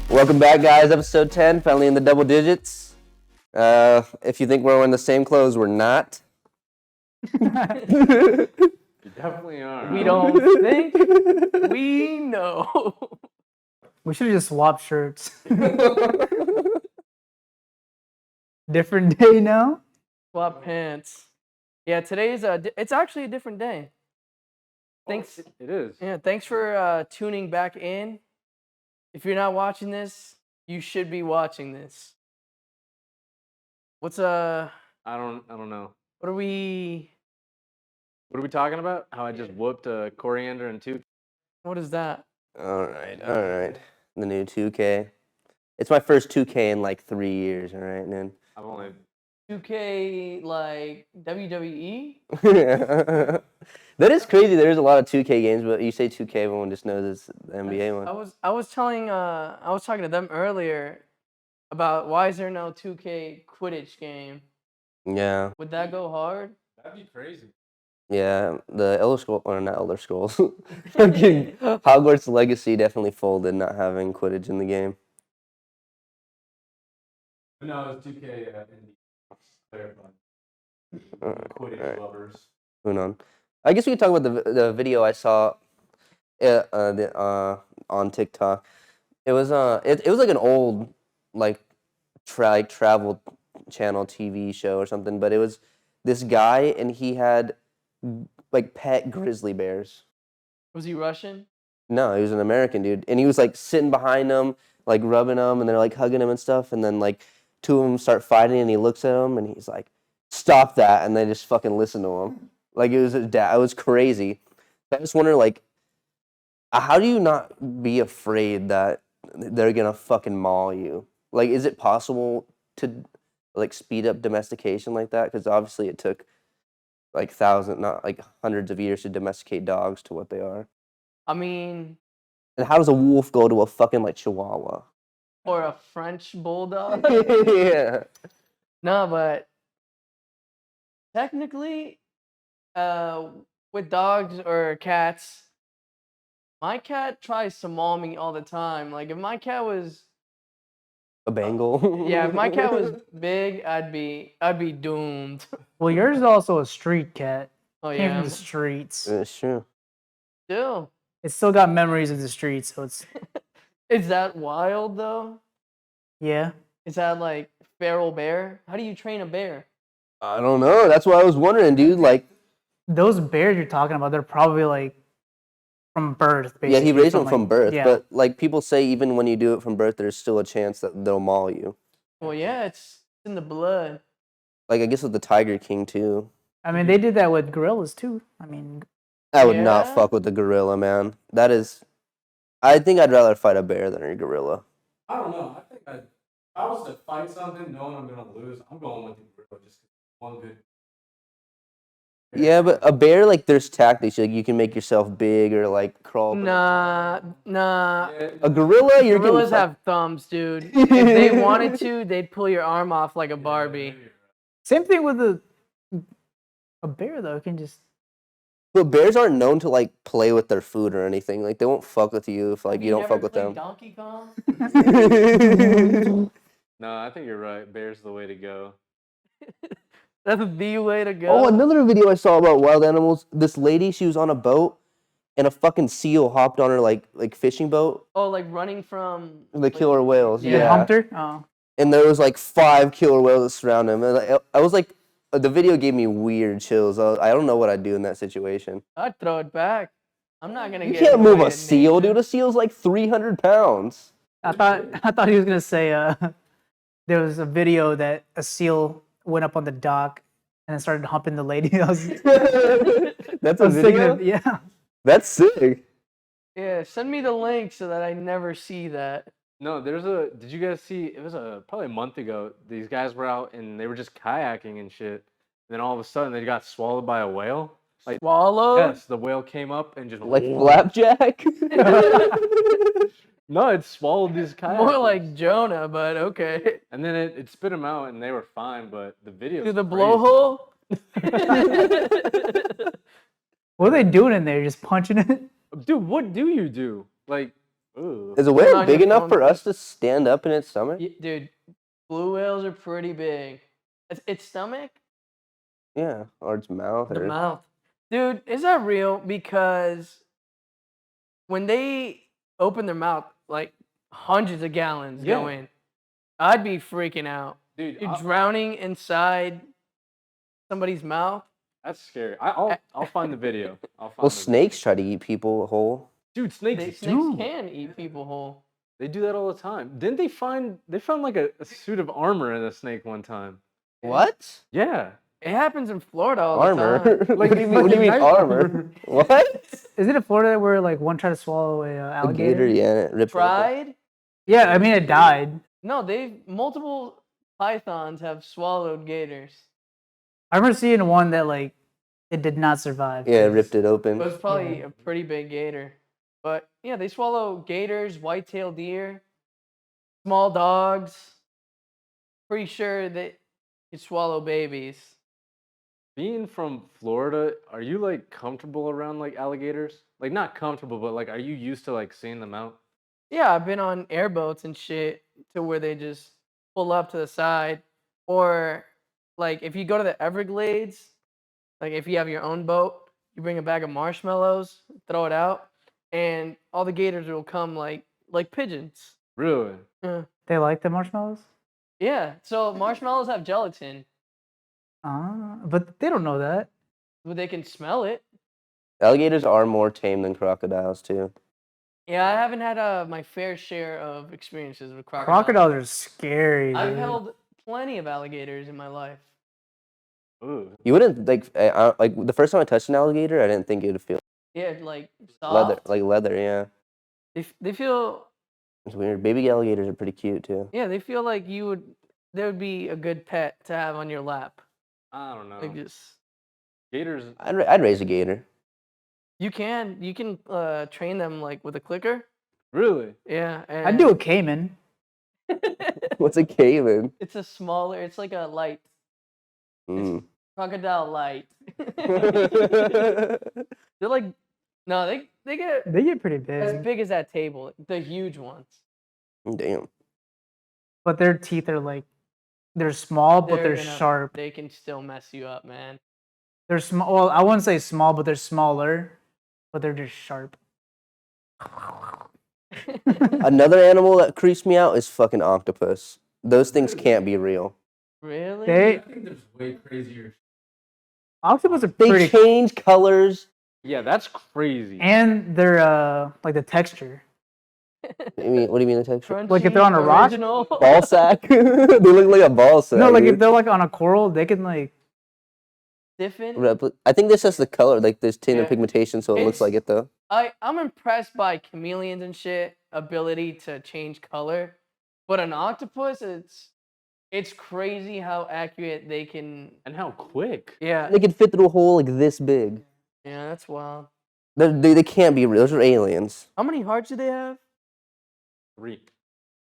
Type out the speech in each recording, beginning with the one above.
Welcome back, guys. Episode 10, finally in the double digits. If you think we're wearing the same clothes, we're not. You definitely are. We don't think. We know. We should have just swapped shirts. Different day now. Swap pants. Yeah, today's it's actually a different day. Thanks. It is. Yeah, thanks for tuning back in. If you're not watching this, you should be watching this. What's I don't know. what are we? What are we talking about? How I just whooped a coriander and two. What is that? All right. The new 2K. It's my first 2K in like 3 years, all right, man. I've only 2K like WWE? That is crazy. There's a lot of 2K games, but you say 2K, everyone just knows it's the NBA one. I was talking to them earlier about why is there no 2K Quidditch game? Yeah. Would that go hard? that'd be crazy. Yeah, the Elder Scrolls, or not Elder Scrolls. Fucking Hogwarts Legacy definitely folded not having Quidditch in the game. No, it's 2K in the Quidditch Alright. lovers. Moving on. I guess we could talk about the video I saw on TikTok. It was it was like an old like travel channel TV show or something, but it was this guy and he had like pet grizzly bears. Was he Russian? No, he was an American dude, and he was like sitting behind them, like rubbing them, and they're like hugging him and stuff, and then like two of them start fighting, and he looks at them, and he's like, "Stop that!" and they just fucking listen to him. Like it was his dad. It was crazy. I just wonder, like, how do you not be afraid that they're gonna fucking maul you? Like, is it possible to like speed up domestication like that? Because obviously it took like not like hundreds of years to domesticate dogs to what they are. I mean, And how does a wolf go to a fucking like Chihuahua? or a French bulldog? Yeah. No, but technically, with dogs or cats, my cat tries to maul me all the time. Like if my cat was, A Bengal. yeah, if my cat was big, I'd be doomed. Well, yours is also a street cat. Oh Came yeah, from the streets. It's true. still. It's still got memories of the streets, so it's Is that wild though? yeah. Is that like feral bear? How do you train a bear? I don't know. That's what I was wondering, dude. Like, Those bears you're talking about, they're probably like from birth. Basically. yeah, he raised them Something from like- birth, Yeah. but like people say, even when you do it from birth, there's still a chance that they'll maul you. Well, yeah, it's in the blood. Like I guess with the Tiger King too. I mean, they did that with gorillas too. I mean, I would not Yeah? fuck with the gorilla, man. That is, I think I'd rather fight a bear than a gorilla. I don't know. I think if I was to fight something knowing I'm gonna lose, I'm going with the gorilla just 'cause one good. Yeah, but a bear, like, there's tactics. Like, you can make yourself big or like crawl. Nah. A gorilla, you're Gorillas getting have thumbs, dude. If they wanted to, they'd pull your arm off like a Barbie. same thing with a bear though. It can just But bears aren't known to like play with their food or anything. Like they won't fuck with you if like Have you don't never fuck with played them. Donkey Kong? No, I think you're right. Bear's the way to go. That's the way to go. Oh, another video I saw about wild animals. This lady, she was on a boat, and a fucking seal hopped on her like fishing boat. Oh, like running from The killer whales, Yeah. they yeah. humped her. Oh, And there was like 5 killer whales that surround him. And I was like, the video gave me weird chills. I don't know what I'd do in that situation. I'd throw it back. I'm not gonna You get. can't in the move way a of seal, nature. dude. A seal's like 300 pounds. I thought he was gonna say there was a video that a seal went up on the dock and then started humping the lady. That's I a was thinking video. of, yeah. That's sick. Yeah, send me the link so that I never see that. No, did you guys see, it was probably a month ago, these guys were out and they were just kayaking and shit. And then all of a sudden they got swallowed by a whale. Like, Swallow? yes, the whale came up and just Like flapjack. No, it swallowed these kayaks. More like Jonah, but okay. And then it spit them out and they were fine, but the video. Through the blowhole? What are they doing in there? Just punching it? Dude, what do you do? Like, Ooh. Is a Put it whale on big your enough phone. for us to stand up in its stomach? Dude, blue whales are pretty big. Its stomach, Yeah, or its mouth, the or mouth. Dude, is that real? Because when they open their mouth, like hundreds of gallons go Yeah. in. I'd be freaking out. Dude, You're drowning inside somebody's mouth. that's scary. I'll find the video. I'll find well, the video. snakes try to eat people whole. Dude, snakes Snakes do. can eat people whole. They do that all the time. Didn't they found like a suit of armor in a snake one time? What? Yeah. It happens in Florida all Armor? the time. what do you mean? What do you mean fucking armor? what? Is it in Florida where like one tried to swallow a A alligator? gator, yeah, it ripped it open. Tried? Yeah, I mean it died. No, multiple pythons have swallowed gators. I remember seeing one that like it did not survive. Yeah, it 'cause- ripped it It open. was probably a pretty big gator. But yeah, they swallow gators, white-tailed deer, small dogs. Pretty sure they could swallow babies. Being from Florida, are you like comfortable around like alligators? Like not comfortable, but like are you used to like seeing them out? Yeah, I've been on airboats and shit to where they just pull up to the side. Or like if you go to the Everglades, like if you have your own boat, you bring a bag of marshmallows, throw it out, and all the gators will come like pigeons. Really? They like the marshmallows? Yeah, so marshmallows have gelatin, But they don't know that. but they can smell it. Alligators are more tame than crocodiles too. Yeah, I haven't had my fair share of experiences with crocodiles. Crocodiles are scary. I've dude. held plenty of alligators in my life. Ooh. You wouldn't like like the first time I touched an alligator, I didn't think it would feel Yeah, like leather, soft. like leather. Yeah, They feel it's weird. Baby alligators are pretty cute too. yeah, they feel like they would be a good pet to have on your lap. I don't know. Like just Gators. I'd raise a gator. you can train them like with a clicker. Really? Yeah, I'd do a caiman. What's a caiman? It's a smaller. It's like a light Mm. crocodile light. They're like no, they get They get pretty as big, big as that table. The huge ones. Damn. but their teeth are like they're small, but they're gonna- sharp. They can still mess you up, man. They're small. Well, I wouldn't say small, but they're smaller, but they're just sharp. Another animal that creeps me out is fucking octopus. Those things can't be real. Really? They think there's way crazier. octopus are They pretty, change colors. Yeah, that's crazy. and they're like the texture. What do you mean the texture? Like if they're on a rock? original. Ball sack. They look like a ball sack. No, like if dude. they're like on a coral, they can like. Different. I think this has the color, like this tint of Yeah. pigmentation, so it looks It's- like it though. I'm impressed by chameleons and shit ability to change color, but an octopus, it's crazy how accurate they can. And how quick. Yeah, They could fit through a hole like this big. yeah, that's wild. They can't be real. Those are aliens. How many hearts do they have? 3.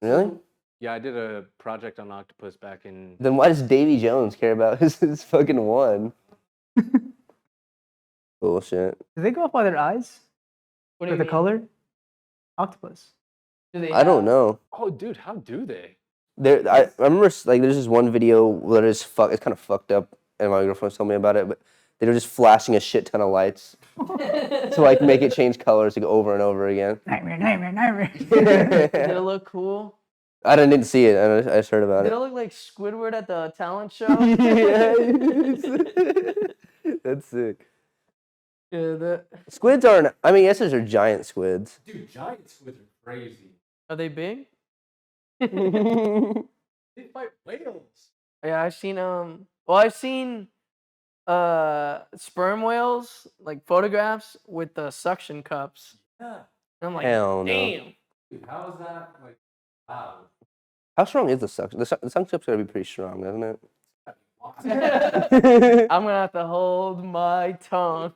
Really? Yeah, I did a project on octopus back in. Then why does Davy Jones care about his fucking one? Bullshit. Do they go off by their eyes What do or you the mean? color? Octopus. Do they I don't have- know. Oh, dude, how do they? I remember like there's this one video that is it's kind of fucked up, and my girlfriend told me about it. But they were just flashing a shit ton of lights to like make it change colors like over and over again. Nightmare, nightmare, nightmare. Did it look cool? I didn't see it. I just heard about Did it it. look like Squidward at the talent show? Yeah, that's sick. Yeah, Squids aren't. I mean, yes, those are giant squids. Dude, giant squids are crazy. are they big? They fight whales. Yeah, I've seen I've seen sperm whales, like photographs with the suction cups. Yeah. And I'm like, Hell no. damn. Dude, how is that like? Wow. How strong is the suction? The suction cup's gotta be pretty strong, doesn't it? I'm gonna have to hold my tongue.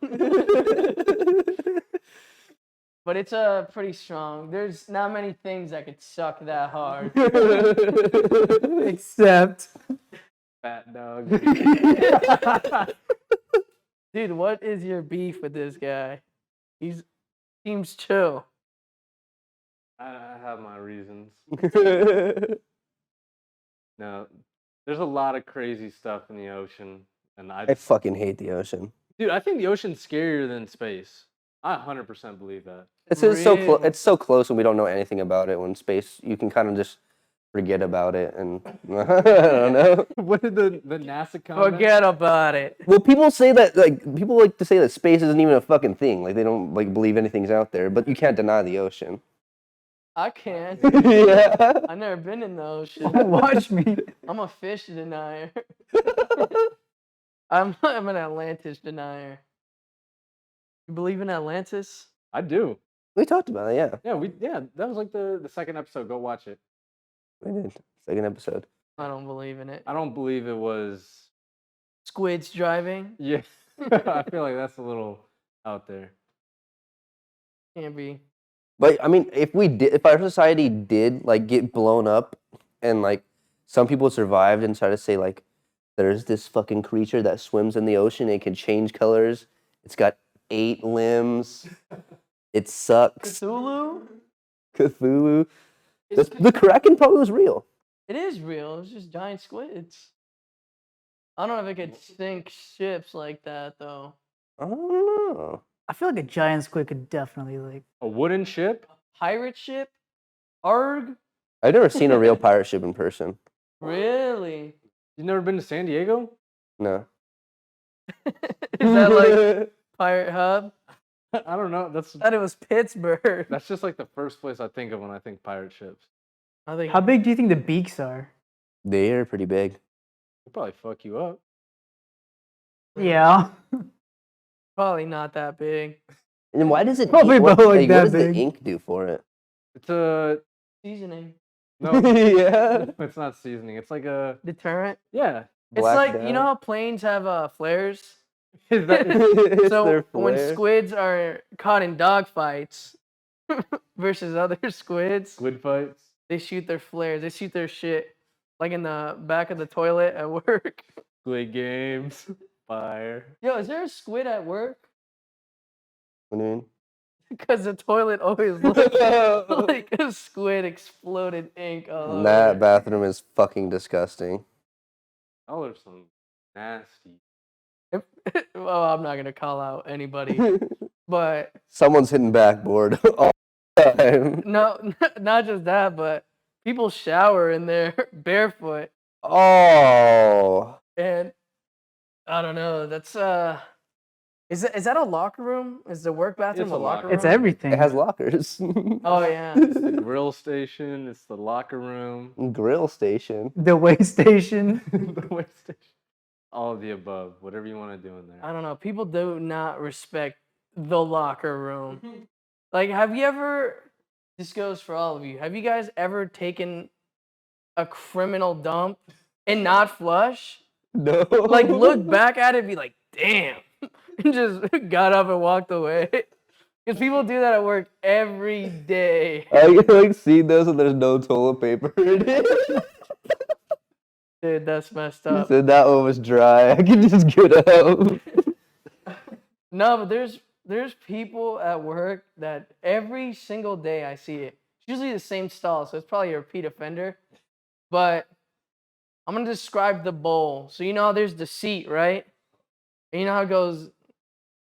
But it's pretty strong. There's not many things that could suck that hard. Except Fat dog. Dude, what is your beef with this guy? Seems chill. I have my reasons. No, there's a lot of crazy stuff in the ocean, and I fucking hate the ocean. dude, I think the ocean's scarier than space. I 100% believe that. It's so close. Really? It's so close, and we don't know anything about it. When space, you can kind of just forget about it, and I don't know. What did the NASA comment? Forget about it. Well, people say that people like to say that space isn't even a fucking thing. Like they don't like believe anything's out there, but you can't deny the ocean. I can't. Yeah. I've never been in the ocean. Watch me. I'm a fish denier. I'm an Atlantis denier. You believe in Atlantis? I do. We talked about it. Yeah, Yeah, that was like the second episode. Go watch it. we did. Second episode. I don't believe in it. I don't believe it was. Squids driving? Yeah, I feel like that's a little out there. Can't be. But I mean, if our society did like get blown up, and like some people survived and started to say like, there's this fucking creature that swims in the ocean and it can change colors. It's got 8 limbs. It sucks. Cthulhu? Cthulhu. Is The Kraken probably was real. It is real. It's just giant squids. I don't know if it could sink ships like that though. I don't know. I feel like a giant squid could definitely like. A wooden ship? Pirate ship? Arg? I've never seen a real pirate ship in person. Really? You've never been to San Diego? No. Is that like Pirate Hub? I don't know. I thought it was Pittsburgh. That's just like the first place I think of when I think pirate ships. I think How big do you think the beaks are? They are pretty big. They'll probably fuck you up. Yeah. probably not that big. And then why does it? Probably what, about like what that does big. the ink do for it? It's a Seasoning. no. Yeah. It's not seasoning. It's like a Deterrent. yeah. It's Black like, you know how planes have flares? Is that, It's So their when flare. squids are caught in dog fights versus other squids, squid fights? they shoot their flares. They shoot their shit like in the back of the toilet at work. Squid games. Fire. Yo, is there a squid at work? What do you mean? Because the toilet always looks like a squid exploded ink all over. That bathroom is fucking disgusting. Y'all are some nasty. Well, I'm not gonna call out anybody, but Someone's hitting backboard all the time. no, not just that, but people shower in there barefoot, Oh. and I don't know. That's is that a locker room? Is the work bathroom It's a a locker locker room? It's everything. It has lockers. Oh yeah. It's the grill station. It's the locker room. Grill station. The way station. The way station. All of the above. Whatever you want to do in there. I don't know. People do not respect the locker room. Like, have you ever? This goes for all of you. Have you guys ever taken a criminal dump and not flush? No. Like, look back at it and be like, damn. And just got up and walked away. Because people do that at work every day. I like see those and there's no toilet paper in it. Dude, that's messed He up. said that one was dry. I can just get out. No, but there's people at work that every single day I see it. It's usually the same stall, so it's probably a repeat offender. But I'm gonna describe the bowl. So you know how there's the seat, right? And you know how it goes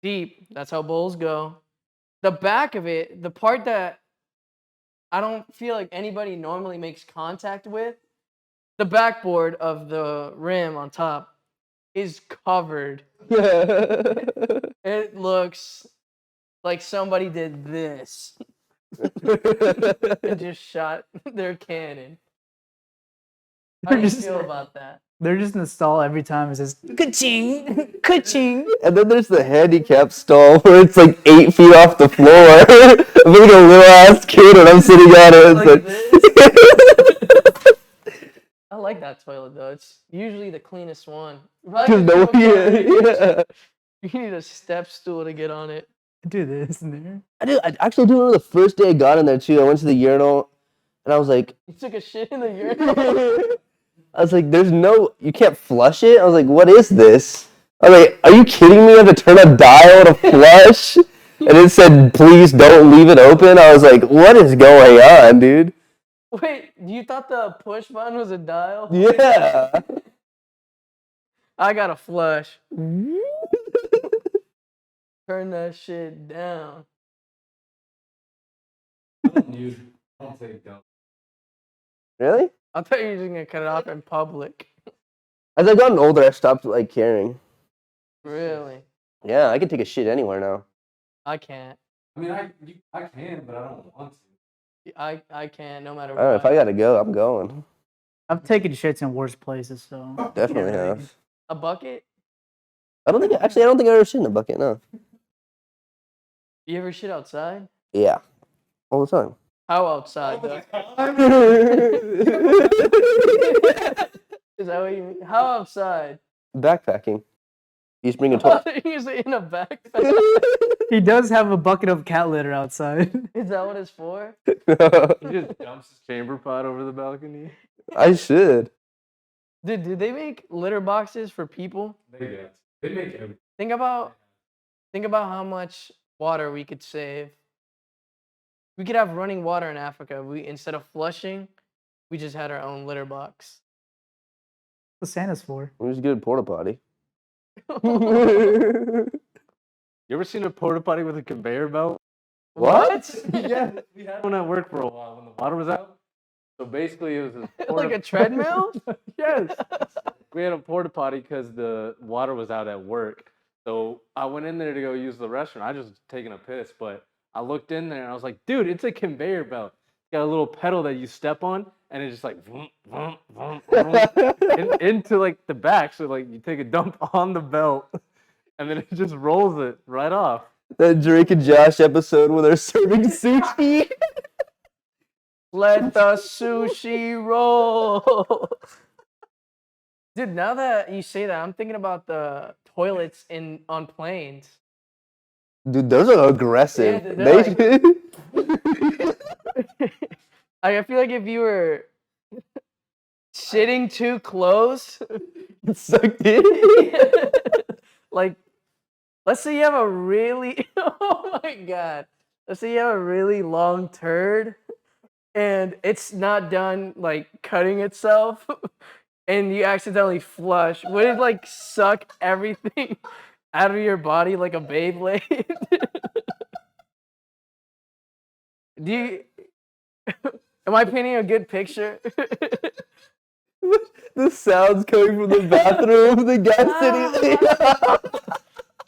deep. That's how bowls go. The back of it, the part that I don't feel like anybody normally makes contact with, the backboard of the rim on top is covered. It looks like somebody did this and just shot their cannon. How do you Just- feel about that? They're just in the stall every time. It says ka-ching, ka-ching. And then there's the handicap stall where it's like 8 feet off the floor. I'm like a little ass kid and I'm sitting on it. Like It's like, I like that toilet though. It's usually the cleanest one. Cause no, yeah. You need a step stool to get on it. Do this in there. I actually do remember the first day I got in there too. I went to the urinal and I was like, You took a shit in the urinal. I was like, you can't flush it? I was like, what is this? I was like, are you kidding me? I have to turn a dial to flush? and it said, "Please don't leave it open." I was like, "What is going on, dude?" Wait, you thought the push button was a dial? Yeah. I got to flush. Turn that shit down. I'll take dump. Really? I thought you were just gonna cut it off in public. As I've gotten older, I stopped like caring. Really? Yeah, I can take a shit anywhere now. I can't. I mean, I can, but I don't want to. I can't. No matter I don't know, what. if I gotta go, I'm going. I've taken shits in worse places, so Definitely have. A bucket? I don't think I ever shit in a bucket. No. You ever shit outside? Yeah, all the time. How outside? Though? Is that what you mean? How outside? Backpacking. You just bring a I toilet. thought you said in a backpack. he does have a bucket of cat litter outside. Is that what it's for? He just dumps his chamber pot over the balcony. I should. Dude, do they make litter boxes for people? They make everything. Think about how much water we could save. We could have running water in Africa. We instead of flushing, we just had our own litter box. What Santa's for? I'm just good at porta potty. You ever seen a porta potty with a conveyor belt? What? Yeah, we had one at work for a while when the water was out. So basically, it was a Like a treadmill? Yes. We had a porta potty because the water was out at work. So I went in there to go use the restroom. I just taking a piss, but I looked in there and I was like, dude, it's a conveyor belt. It's got a little pedal that you step on, and it's just like vroom, vroom, vroom, vroom, into like the back. So like you take a dump on the belt, and then it just rolls it right off. That Drake and Josh episode where they're serving sushi. Let the sushi roll. Dude, now that you say that, I'm thinking about the toilets on planes. Dude, those are aggressive. Yeah, they're I feel like if you were sitting too close, sucked in. like, let's say you have a really, oh my God, let's say you have a really long turd and it's not done like cutting itself and you accidentally flush. Would it like suck everything out of your body like a Beyblade? Do you, am I painting a good picture? The sounds coming from the bathroom, the guy sitting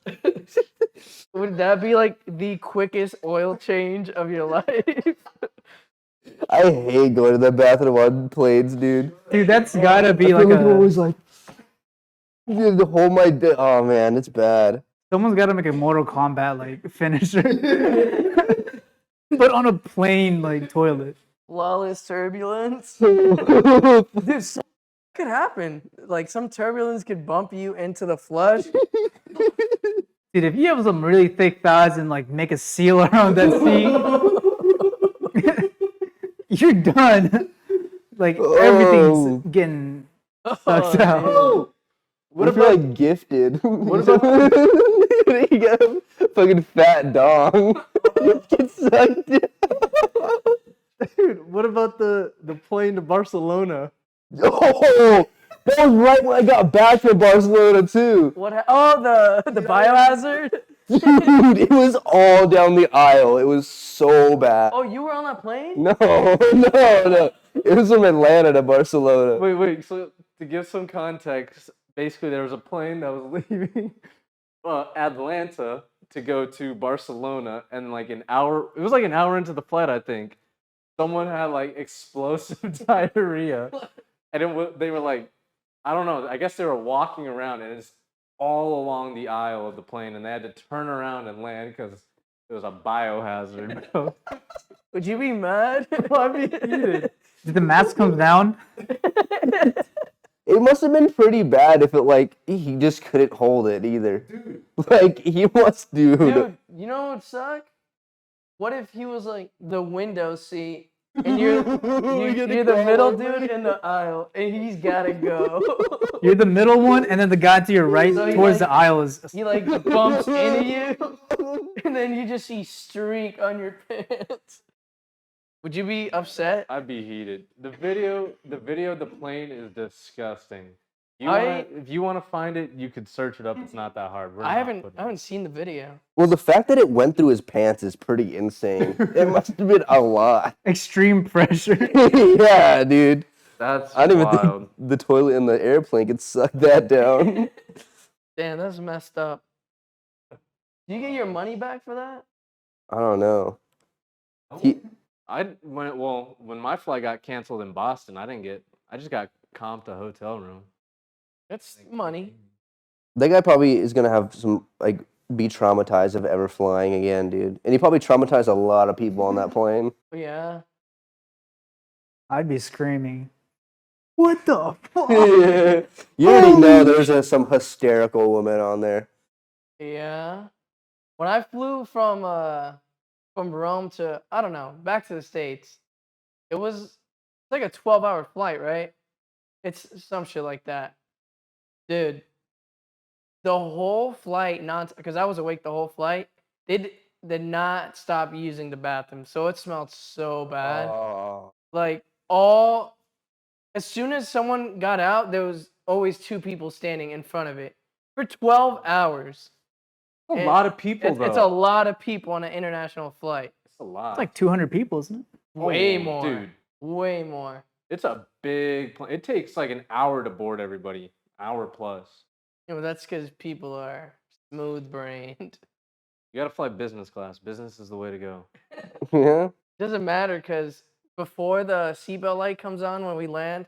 there. Would that be like the quickest oil change of your life? I hate going to the bathroom on planes, dude. Dude, that's gotta be I like feel like I'm a. always like, dude, to hold my dick. Oh man, it's bad. Someone's gotta make a Mortal Kombat like finisher. But on a plane like toilet. Flawless turbulence. Dude, so could happen. Like some turbulence could bump you into the flush. Dude, if you have some really thick thighs and like make a seal around that seat, you're done. Like everything's getting sucked out. Man. What if you're like gifted? What about you got a fucking fat dong? Get sucked in. Dude, what about the plane to Barcelona? Oh, that was right when I got back from Barcelona too. Oh, the biohazard? Dude, it was all down the aisle. It was so bad. Oh, you were on that plane? No. It was from Atlanta to Barcelona. Wait. So to give some context, basically there was a plane that was leaving Atlanta to go to Barcelona, and like an hour. It was like an hour into the flight, I think. Someone had like explosive diarrhea, and they were like, I don't know. I guess they were walking around, and it's all along the aisle of the plane, and they had to turn around and land because it was a biohazard. Bro. Would you be mad? I mean, Did the mask come down? It must have been pretty bad if it like he just couldn't hold it either. Dude. Like he must, dude. Dude, you know what would suck? What if he was like the window seat and you're We gotta you're the crawl middle over. dude in the aisle, and he's gotta go. You're the middle one, and then the guy to your right So he, towards like- the aisle is. He like bumps into you, and then you just see streak on your pants. Would you be upset? I'd be heated. The video of the plane is disgusting. If you wanna find it, you could search it up. It's not that hard. We're I not haven't putting I haven't seen the video. Well, the fact that it went through his pants is pretty insane. It must have been a lot. Extreme pressure. Yeah, dude. That's I don't even wild. think the toilet in the airplane could suck that down. Damn, that's messed up. Do you get your money back for that? I don't know. He, When my flight got canceled in Boston, I just got comped a hotel room. That's money. that guy probably is gonna have some like be traumatized of ever flying again, dude. And he probably traumatized a lot of people on that plane. Yeah. I'd be screaming. What the fuck? You already know there's some hysterical woman on there. Yeah. When I flew from Rome to, I don't know, back to the States, it's like a 12-hour flight, right? It's some shit like that. Dude, the whole flight, because I was awake the whole flight, they did not stop using the bathroom. So it smelled so bad. Oh. Like, as soon as someone got out, there was always two people standing in front of it for 12 hours. A And lot of people, though. It's a lot of people on an international flight. It's a lot. It's like 200 people, isn't it? Way Oh, more. dude. Way more. It's a big plane. It takes like an hour to board everybody. Hour plus. You know, that's because people are smooth brained. You gotta fly business class. Business is the way to go. Yeah. Doesn't matter because before the seatbelt light comes on when we land,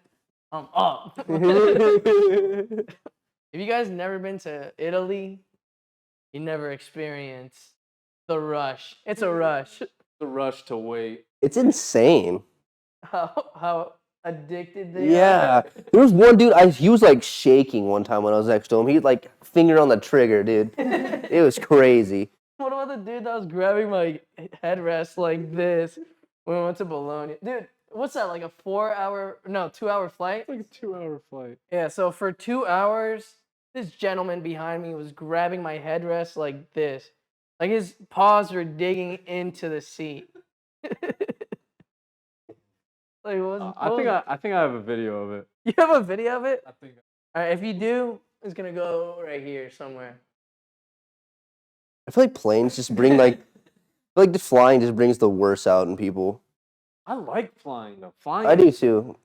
I'm up. If you guys never been to Italy, you never experienced the rush. It's a rush. The rush to wait. It's insane. How addicted they Yeah. are. There was one dude, he was like shaking one time when I was next to him. He had like finger on the trigger, dude. It was crazy. What about the dude that was grabbing my headrest like this when we went to Bologna? Dude, what's that, like a 2-hour flight? It's like a 2-hour flight. Yeah, so for 2 hours, this gentleman behind me was grabbing my headrest like this. Like his paws were digging into the seat. Like, I think I have a video of it. You have a video of it? I think. All right, if you do, it's gonna go right here somewhere. I feel like planes just bring like, I feel like the flying just brings the worst out in people. I like flying though. Flying. I do too.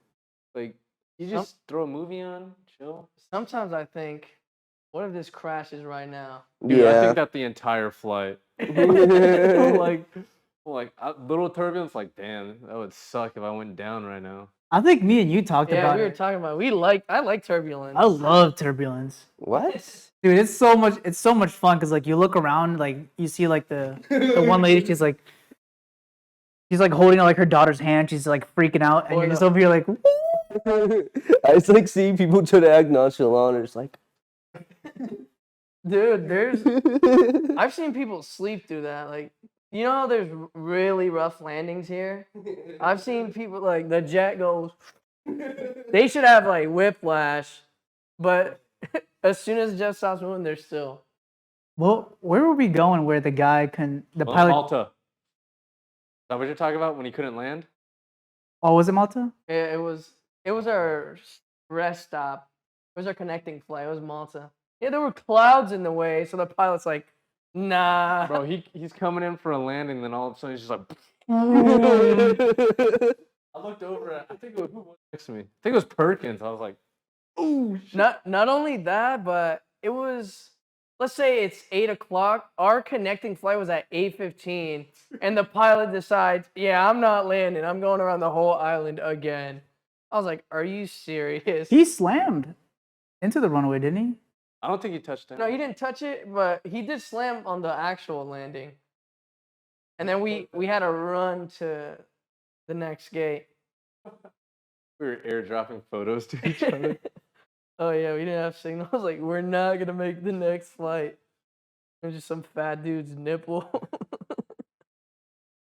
Like you just throw a movie on, chill. Sometimes I think, what if this crashes right now? Dude, I Yeah. think that the entire flight. Little turbulence. Like, damn, that would suck if I went down right now. I think me and you talked Yeah, about we were it. talking about. I like turbulence. I love turbulence. What? Dude, it's so much fun because like you look around, like you see like the one lady, she's like holding like her daughter's hand, she's like freaking out, and Or you're just the- over here like, I just like seeing people try to act nonchalant or just like. Dude, I've seen people sleep through that. Like, you know how there's really rough landings here? I've seen people like the jet goes. They should have like whiplash, but as soon as the jet stops moving, they're still. well, where were we going? Where the pilot? Malta. Is that what you're talking about when he couldn't land? Oh, was it Malta? It was our rest stop. It was our connecting flight. It was Malta. Yeah, there were clouds in the way, so the pilot's like, nah. Bro, he's coming in for a landing, then all of a sudden he's just like. I looked over at, I think it was, who was next to me? I think it was Perkins. I was like, ooh, shit. Not only that, but it was, let's say it's 8 o'clock. Our connecting flight was at 8:15, and the pilot decides, yeah, I'm not landing. I'm going around the whole island again. I was like, are you serious? He slammed into the runway, didn't he? I don't think he touched down. No, he didn't touch it, but he did slam on the actual landing. And then we had to run to the next gate. We were airdropping photos to each other. Oh yeah, we didn't have signals. Like, we're not gonna make the next flight. It was just some fat dude's nipple.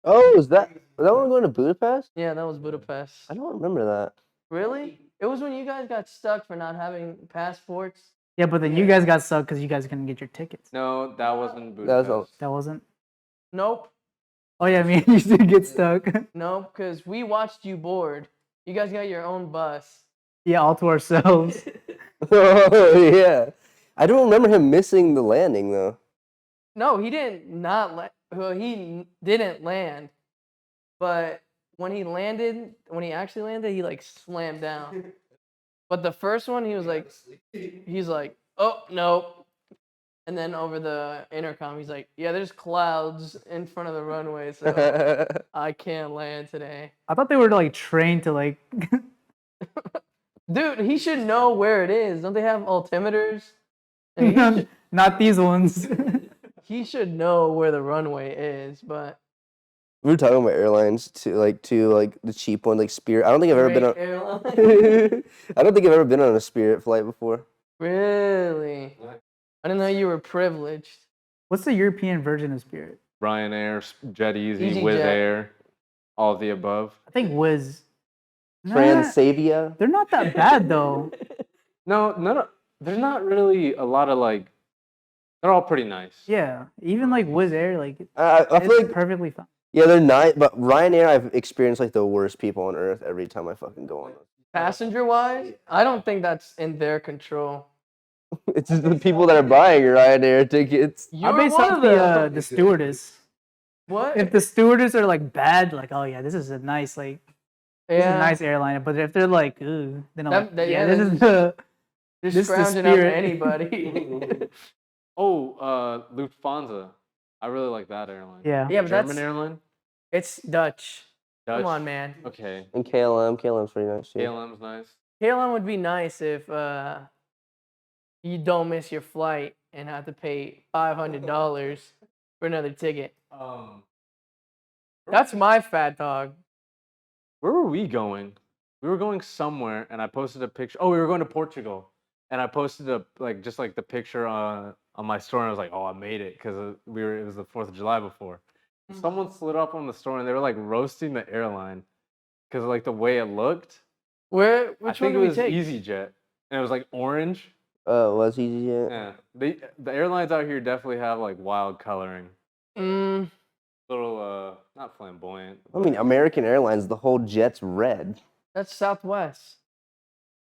Oh, is that Was that when we were going to Budapest? Yeah, that was Budapest. I don't remember that. Really? It was when you guys got stuck for not having passports. Yeah, but then you guys got stuck because you guys couldn't get your tickets. No, that wasn't That was Budapest. That wasn't. Nope. Oh yeah, me and you did get stuck. Nope, because we watched you board. You guys got your own bus. Yeah, all to ourselves. Oh yeah. I don't remember him missing the landing though. No, he didn't not land. Well, he didn't land. But when he actually landed, he like slammed down. But the first one, he's like, oh no. And then over the intercom, he's like, yeah, there's clouds in front of the runway, so I can't land today. I thought they were like trained to like. Dude, he should know where it is. Don't they have altimeters? And Not these ones. he should know where the runway is, but We were talking about airlines to like the cheap one, like Spirit. I don't think I've ever been on. Great airline. I don't think I've ever been on a Spirit flight before. Really? I didn't know you were privileged. What's the European version of Spirit? Ryanair, Jet Easy, EasyJet. Wizz Air, all of the above. I think Wiz. Nah, Transavia. they're not that bad though. No, none of, there's not really a lot of like. They're all pretty nice. Yeah, even like Wizz Air, like I it's feel like perfectly fine. yeah, they're nice, but Ryanair, I've experienced like the worst people on earth every time I fucking go on. Passenger wise, I don't think that's in their control. It's just the people that are buying Ryanair tickets. I You're base one off of them. the stewardess. What? If the stewardess are like bad, like oh yeah, this is a nice this is a nice airline. But if they're like, ooh, then I'm like, yeah, this is the Just this is the scrounging out to Spirit. anybody. Oh, Lufthansa. I really like that airline. yeah. Yeah, but German that's airline. it's Dutch. Dutch. Come on, man. Okay. And KLM's pretty nice too. KLM's nice. KLM would be nice if you don't miss your flight and have to pay $500 for another ticket. That's my fat dog. Where were we going? We were going somewhere, and I posted a picture. Oh, we were going to Portugal, and I posted the picture on my story. And I was like, "Oh, I made it," because it was the 4th of July before. Someone slid up on the story, and they were like roasting the airline because like the way it looked. Which I one think did it we was take? EasyJet, and it was like orange. Oh, was EasyJet? Yeah, the airlines out here definitely have like wild coloring. Mm, Little not flamboyant. I mean, American Airlines, the whole jet's red. that's Southwest.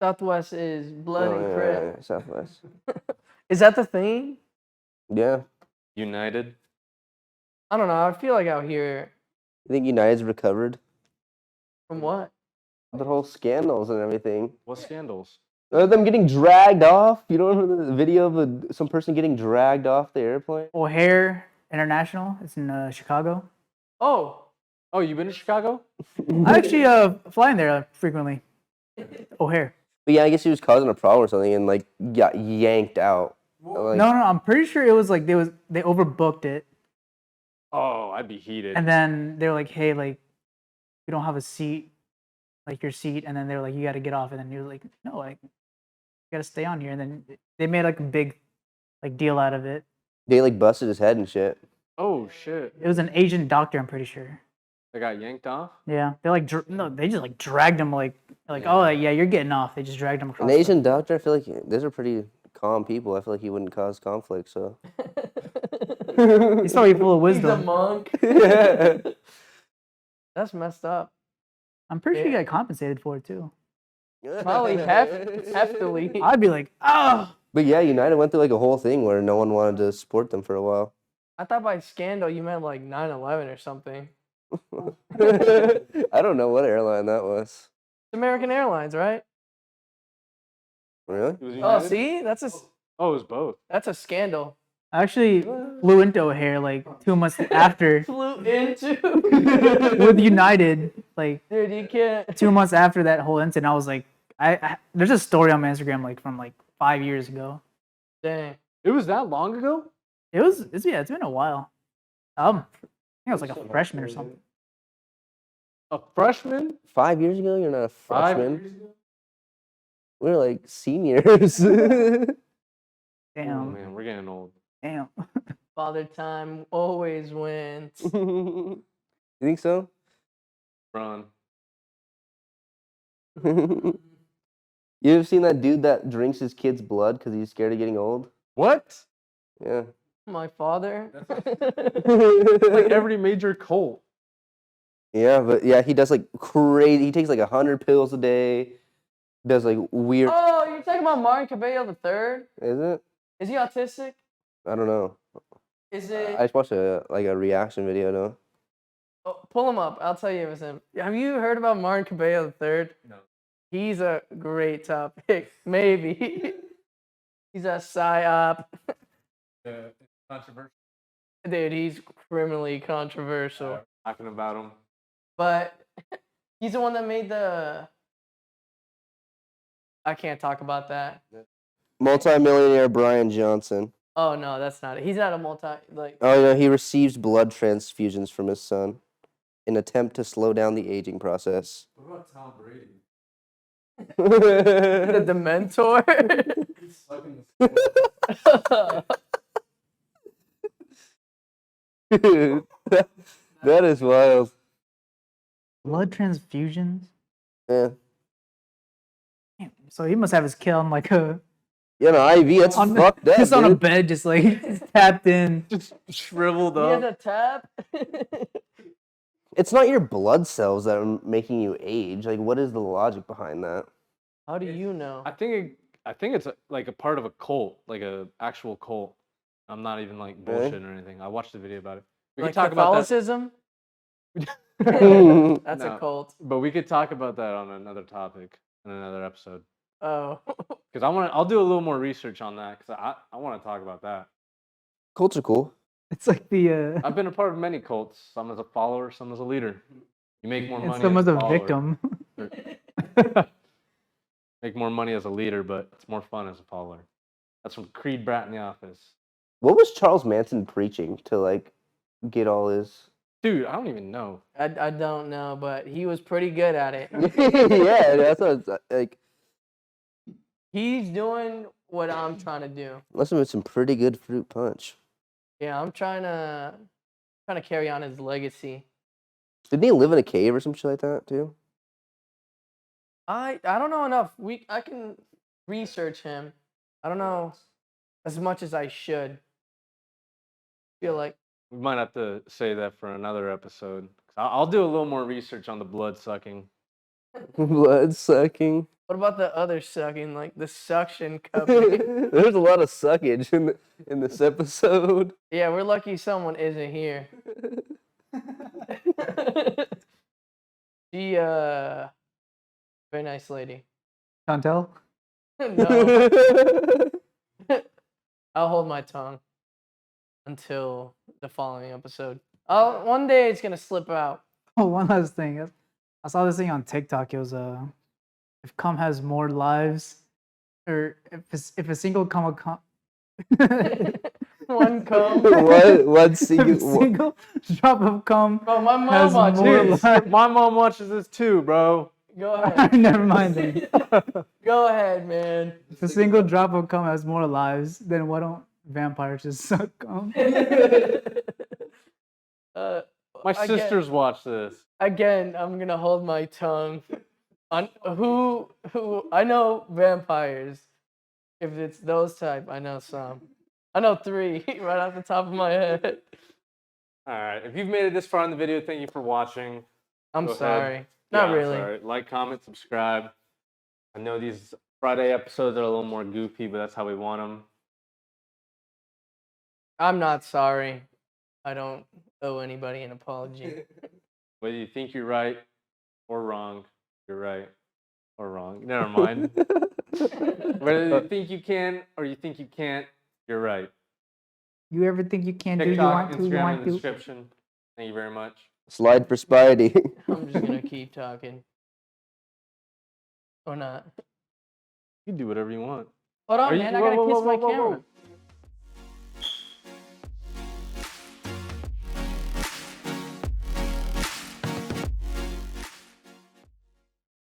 Southwest is blood Oh, and yeah, crip. yeah, Southwest. Is that the thing? Yeah. United. I don't know. I feel like out here, You think United's recovered? from what? The whole scandals and everything. What scandals? Them getting dragged off. You don't remember the video of some person getting dragged off the airplane? O'Hare International. It's in Chicago. Oh, Oh, you been to Chicago? I actually fly in there frequently. O'Hare. But yeah, I guess he was causing a problem or something and like got yanked out. Like, No, I'm pretty sure it was like they overbooked it, Oh, I'd be heated. and then they were like, hey, like you don't have a seat, like your seat, and then they were like, you got to get off, and then he was like, no, like you got to stay on here, and then they made like a big like deal out of it. they like busted his head and shit. Oh shit! It was an Asian doctor, I'm pretty sure. They got yanked off. Yeah, they like no, they just like dragged him like oh yeah, you're getting off. They just dragged him across. An Asian doctor, I feel like those are pretty calm people. I feel like he wouldn't cause conflict, so. He's probably full of he's a wisdom. monk. Yeah. That's messed up. I'm pretty sure he Yeah. got compensated for it too. Probably heftily. I'd be like, oh, But yeah, United went through like a whole thing where no one wanted to support them for a while. I thought by scandal you meant like 9/11 or something. I don't know what airline that was. It's American Airlines, right? Really? It was Oh, United? see, Oh, it was both. that's a scandal. I actually flew into O'Hare like 2 months after Flew into. with United, like Dude, you can't. 2 months after that whole incident. I was like, there's a story on my Instagram like from like 5 years ago. Dang. It was that long ago? It's been a while. I think I was like a freshman or something. A freshman? 5 years ago? You're not a 5 freshman. years ago? We're like seniors. Oh Damn, man, we're getting old. damn. Father time always wins. You think so? Run. You ever seen that dude that drinks his kid's blood because he's scared of getting old? What? Yeah. My father. Like every major cult. Yeah, but yeah, he does like crazy. He takes like 100 pills a day. Does like weird. Oh, you're talking about Martin Cabello the third? Is it? Is he autistic? I don't know. Is it? I just watched a reaction video. No. Oh, pull him up. I'll tell you if it's him. Have you heard about Martin Cabello the third? No. He's a great topic. Maybe. He's a psyop. Controversial. Dude, he's criminally controversial. Talking about him. But he's the one that made the. I can't talk about that. Multi-millionaire Brian Johnson. Oh no, that's not it. He's not a like. Oh no, he receives blood transfusions from his son, in attempt to slow down the aging process. What about Tom Brady? The Dementor. He's sucking the Dude, that is wild. Blood transfusions. Yeah. Damn, so he must have his kid on like a Yeah, no, IV. That's fucked up, just on a dude. bed, just like tapped in. Just shriveled He has up. a tap. It's not your blood cells that are making you age. Like, what is the logic behind that? How do you know? I think it's like a part of a cult, like a actual cult. I'm not even like Really? bullshit or anything. I watched the video about it. We Like could talk about that. Catholicism? That's That's No. a cult. But we could talk about that on another topic in another episode. Oh. Because I'll do a little more research on that because I want to talk about that. Cults are cool. It's like the I've been a part of many cults. Some as a follower, some as a leader. You make more and money. some as as a follower. victim. Make more money as a leader, but it's more fun as a follower. That's from Creed Brat in the Office. What was Charles Manson preaching to like get all his? Dude, I don't even know. I don't know, but he was pretty good at it. Yeah, that's what it's like. He's doing what I'm trying to do. Must have been some pretty good fruit punch. Yeah, I'm trying to carry on his legacy. Didn't he live in a cave or some shit like that too? I don't know enough. I can research him. I don't know as much as I should. Feel like We might have to say that for another episode. I'll do a little more research on the blood sucking. Blood sucking. what about the other sucking, like the suction company? There's a lot of suckage in this episode. Yeah, we're lucky someone isn't here. She very nice lady. Chantel? No, I'll hold my tongue until the following episode. One day it's gonna slip out. Oh, one last thing. I saw this thing on TikTok. It was if cum has more lives, or if a single cum One cum. One if a single. single drop of cum Bro, my mom has watches more this. lives. My mom watches this too, bro. Go ahead. Never mind then. Go ahead, man. If a single drop of cum has more lives, then why don't vampires just suck cum? My Again- sisters watch this. Again, I'm gonna hold my tongue. On who I know vampires. If it's those type, I know some. I know 3 right off the top of my head. All right. If you've made it this far in the video, thank you for watching. I'm Go ahead. sorry. Not Yeah, really. sorry. Like, comment, subscribe. I know these Friday episodes are a little more goofy, but that's how we want them. I'm not sorry. I don't owe anybody an apology. Whether you think you're right or wrong, you're right or wrong. Never mind. Whether you think you can or you think you can't, you're right. You ever think you can do? You TikTok, want to? You Instagram want in the to? description. Thank you very much. Slide for Spidey. I'm just gonna keep talking. Or not. You can do whatever you want. Hold on, Are you- man. I whoa, gotta whoa, kiss whoa, my whoa, whoa, camera. whoa.